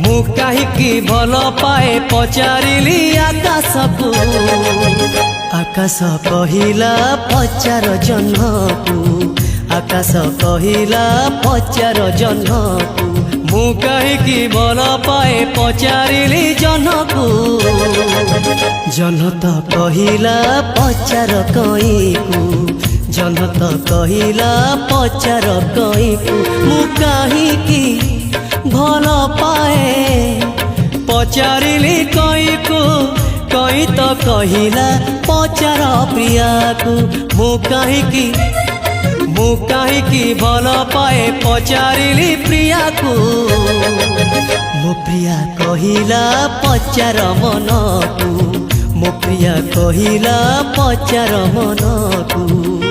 ମୁଁ କାହିଁକି ଭଲ ପାଏ ପଚାରିଲି ଆକାଶକୁ। ଆକାଶ କହିଲା ପଚାର ଜହ୍ନକୁ। ଆକାଶ କହିଲା ପଚାର ଜହ୍ନକୁ। ମୁଁ କାହିଁକି ଭଲ ପାଏ ପଚାରିଲି ଜହ୍ନକୁ। ଜହ୍ନ ତ କହିଲା ପଚାର କଇଁକୁ। ଜହ୍ନ ତ କହିଲା ପଚାର କଇଁକୁ। ମୁଁ କାହିଁକି ଭଲ ପାଏ ପଚାରିଲି କଇଁକୁ। କଇଁ ତ କହିଲା ପଚାର ପ୍ରିୟାକୁ। ମୁଁ କାହିଁକି ଭଲ ପାଏ ପଚାରିଲି ପ୍ରିୟାକୁ। ମୋ ପ୍ରିୟା କହିଲା ପଚାର ମନକୁ। ମୋ ପ୍ରିୟା କହିଲା ପଚାର ମନକୁ।